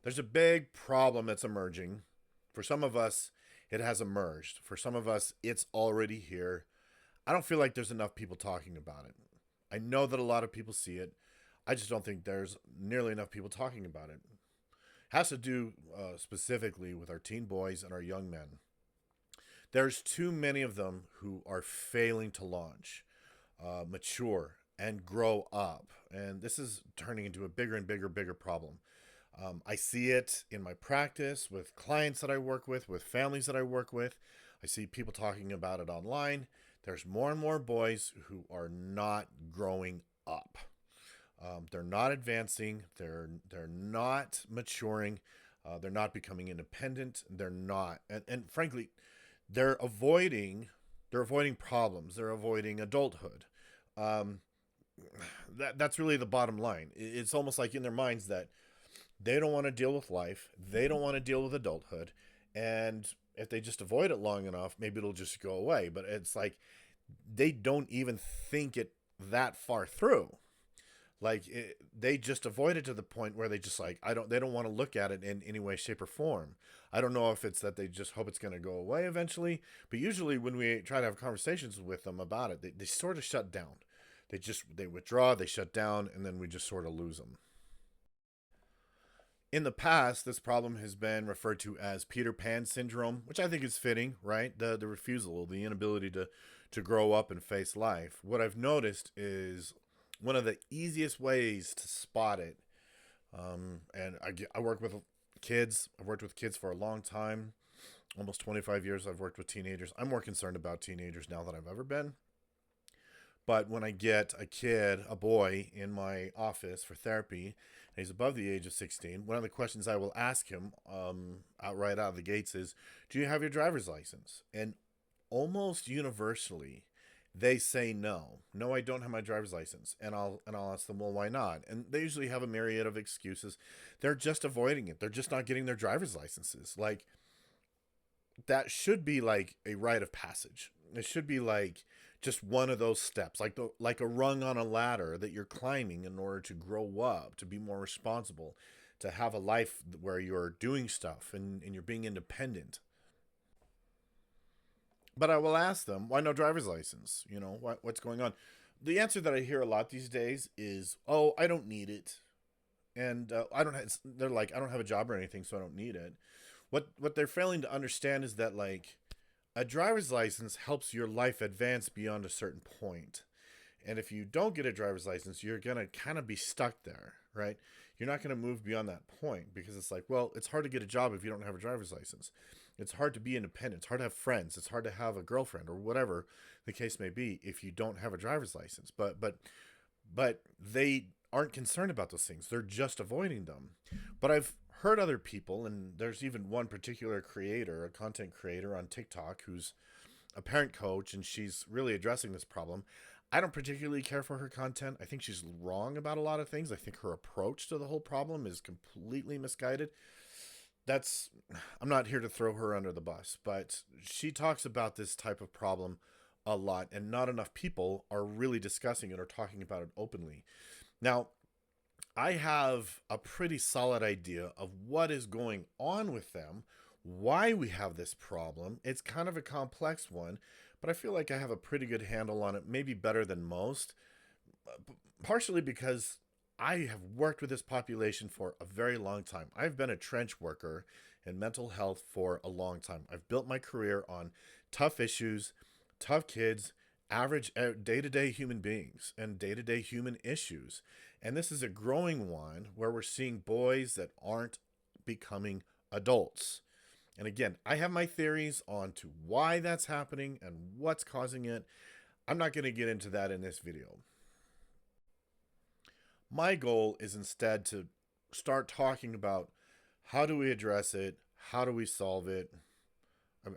There's a big problem that's emerging. For some of us, it has emerged. For some of us, it's already here. I don't feel like there's enough people talking about it. I know that a lot of people see it. I just don't think there's nearly enough people talking about it. It has to do specifically with our teen boys and our young men. There's too many of them who are failing to launch, mature, and grow up. And this is turning into a bigger and bigger problem. I see it in my practice with clients that I work with families that I work with. I see people talking about it online. There's more and more boys who are not growing up. They're not advancing. They're not maturing. They're not becoming independent. They're not, and frankly, they're avoiding they're avoiding problems. They're avoiding adulthood. Um, that's really the bottom line. It's almost like in their minds that they don't want to deal with life. They don't want to deal with adulthood. And if they just avoid it long enough, maybe it'll just go away. But it's like they don't even think it that far through. They just avoid it to the point where they just like they don't want to look at it in any way, shape, or form. I don't know if it's that they just hope it's going to go away eventually, but usually when we try to have conversations with them about it, they sort of shut down. They withdraw, they shut down, and then we just sort of lose them. In the past, this problem has been referred to as Peter Pan syndrome, which I think is fitting, right? The refusal, the inability to grow up and face life. What I've noticed is one of the easiest ways to spot it. And I work with kids. I've worked with kids for a long time, almost 25 years. I've worked with teenagers. I'm more concerned about teenagers now than I've ever been. But when I get a kid, a boy, in my office for therapy, and he's above the age of 16, one of the questions I will ask him outright out of the gates is, do you have your driver's license? And almost universally, they say no. No, I don't have my driver's license. And I'll ask them, well, why not? And they usually have a myriad of excuses. They're just avoiding it. They're just not getting their driver's licenses. Like that should be like a rite of passage. It should be like just one of those steps, like a rung on a ladder that you're climbing in order to grow up, to be more responsible, to have a life where you're doing stuff and you're being independent. But I will ask them, why no driver's license? What's going on? The answer that I hear a lot these days is, oh, I don't need it. And I don't have, they're like, I don't have a job or anything, so I don't need it. What they're failing to understand is that like a driver's license helps your life advance beyond a certain point. And if you don't get a driver's license, you're going to kind of be stuck there, right? You're not going to move beyond that point because it's like, well, it's hard to get a job if you don't have a driver's license. It's hard to be independent. It's hard to have friends. It's hard to have a girlfriend or whatever the case may be if you don't have a driver's license. But they aren't concerned about those things. They're just avoiding them. But I've heard other people, and there's even one particular creator, a content creator on TikTok, who's a parent coach, and she's really addressing this problem. I don't particularly care for her content. I think she's wrong about a lot of things. I think her approach to the whole problem is completely misguided. That's I'm not here to throw her under the bus, but she talks about this type of problem a lot, and not enough people are really discussing it or talking about it openly. Now, I have a pretty solid idea of what is going on with them, why we have this problem. It's kind of a complex one, but I feel like I have a pretty good handle on it, maybe better than most, partially because I have worked with this population for a very long time. I've been a trench worker in mental health for a long time. I've built my career on tough issues, tough kids, average day to day human beings, and day to day human issues. And this is a growing one where we're seeing boys that aren't becoming adults. And again, I have my theories on to why that's happening and what's causing it. I'm not going to get into that in this video. My goal is instead to start talking about how do we address it? How do we solve it?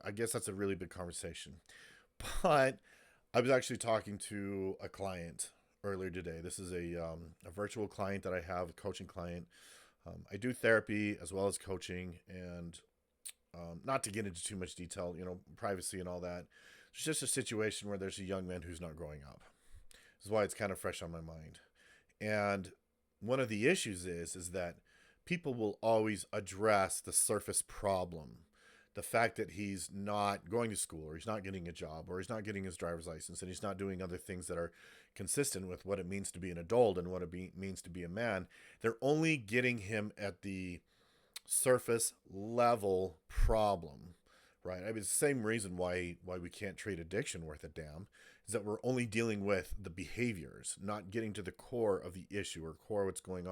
I guess that's a really big conversation. But I was actually talking to a client earlier today. This is a virtual client that I have, a coaching client. I do therapy as well as coaching, and not to get into too much detail, privacy and all that. It's just a situation where there's a young man who's not growing up. This is why it's kind of fresh on my mind. And one of the issues is that people will always address the surface problem. The fact that he's not going to school, or he's not getting a job, or he's not getting his driver's license, and he's not doing other things that are consistent with what it means to be an adult and what it means to be a man. They're only getting him at the surface level problem, right? I mean, it's the same reason why we can't treat addiction worth a damn, is that we're only dealing with the behaviors, not getting to the core of the issue, or core of what's going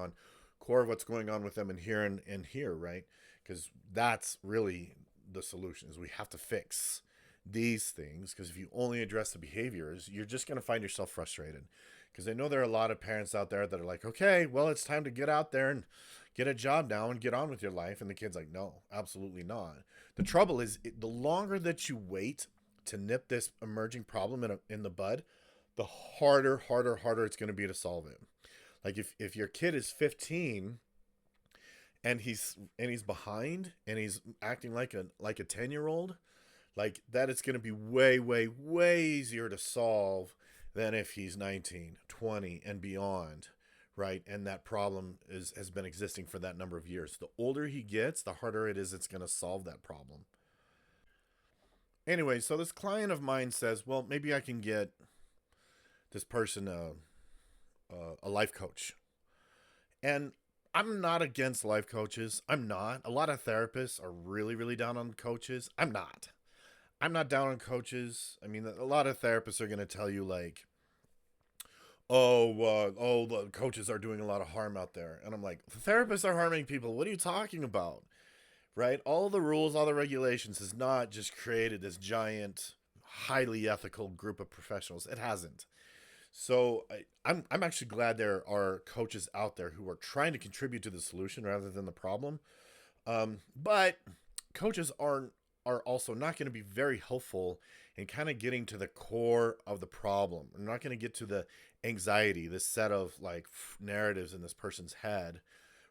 on with them in here and here, right? Because that's really the solution, is we have to fix these things, because if you only address the behaviors, you're just going to find yourself frustrated. Because I know there are a lot of parents out there that are like, okay, well, it's time to get out there and get a job now and get on with your life. And the kid's like, no, absolutely not. The trouble is, the longer that you wait to nip this emerging problem in the bud, the harder it's going to be to solve it. Like if your kid is 15 and he's behind and he's acting like a 10-year-old, like that, it's going to be way easier to solve than if he's 19, 20 and beyond, right? And that problem has been existing for that number of years. The older he gets, the harder it's going to solve that problem. Anyway, so this client of mine says, well, maybe I can get this person a life coach. And I'm not against life coaches. I'm not. A lot of therapists are really down on coaches. I'm not. I'm not down on coaches. I mean, a lot of therapists are going to tell you like, oh, the coaches are doing a lot of harm out there. And I'm like, therapists are harming people. What are you talking about? Right? All the rules, all the regulations has not just created this giant, highly ethical group of professionals. It hasn't. So I'm actually glad there are coaches out there who are trying to contribute to the solution rather than the problem. But coaches are also not going to be very helpful in kind of getting to the core of the problem. We're not going to get to the anxiety, this set of like narratives in this person's head,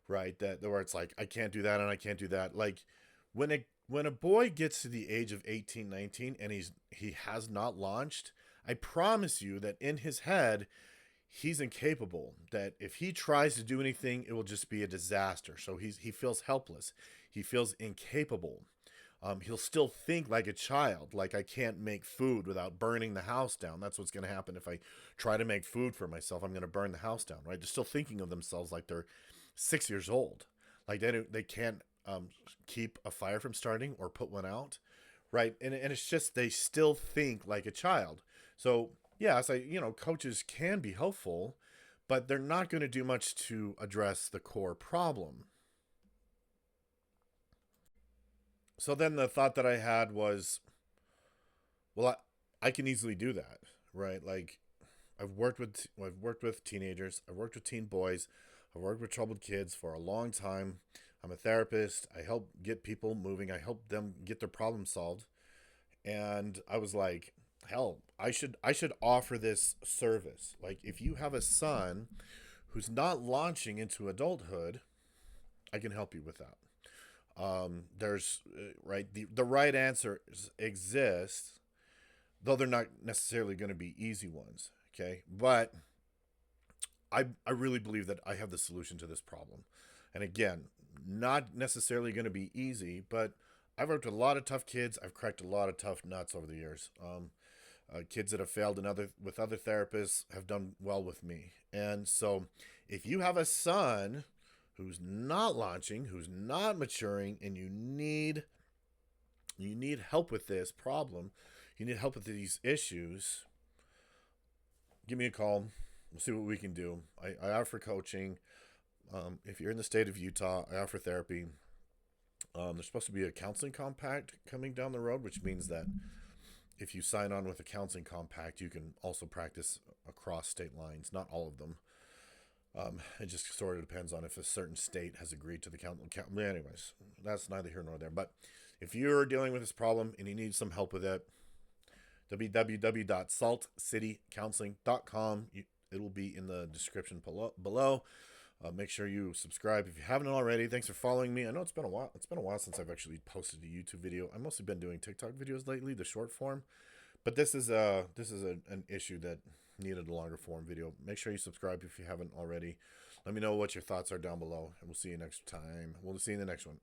right? That where it's like, I can't do that and I can't do that. Like when a boy gets to the age of 18, 19 and he has not launched, I promise you that in his head, he's incapable, that if he tries to do anything, it will just be a disaster. So he feels helpless. He feels incapable. He'll still think like a child, like I can't make food without burning the house down. That's what's going to happen if I try to make food for myself. I'm going to burn the house down, right? They're still thinking of themselves like they're 6 years old. Like they can't keep a fire from starting or put one out, right? And it's just they still think like a child. So yes, coaches can be helpful, but they're not going to do much to address the core problem. So then the thought that I had was, well, I can easily do that, right? Like I've worked with teenagers, I've worked with teen boys, I've worked with troubled kids for a long time. I'm a therapist. I help get people moving. I help them get their problem solved. And I was like, hell, I should offer this service. Like if you have a son who's not launching into adulthood, I can help you with that. There's right the right answers exist, though they're not necessarily going to be easy ones. Okay, but I really believe that I have the solution to this problem. And again, not necessarily going to be easy, but I've worked with a lot of tough kids. I've cracked a lot of tough nuts over the years. Kids that have failed with other therapists have done well with me. And so, if you have a son who's not launching, who's not maturing, and you need help with this problem, you need help with these issues, give me a call. We'll see what we can do. I offer coaching. If you're in the state of Utah, I offer therapy. There's supposed to be a counseling compact coming down the road, which means that if you sign on with a counseling compact, you can also practice across state lines. Not all of them. It just sort of depends on if a certain state has agreed to the counseling. Anyways, that's neither here nor there. But if you're dealing with this problem and you need some help with it, www.saltcitycounseling.com. It will be in the description below. Make sure you subscribe if you haven't already. Thanks for following me. I know it's been a while. It's been a while since I've actually posted a YouTube video. I've mostly been doing TikTok videos lately, the short form. But this is an issue that needed a longer form video. Make sure you subscribe if you haven't already. Let me know what your thoughts are down below, and we'll see you next time. We'll see you in the next one.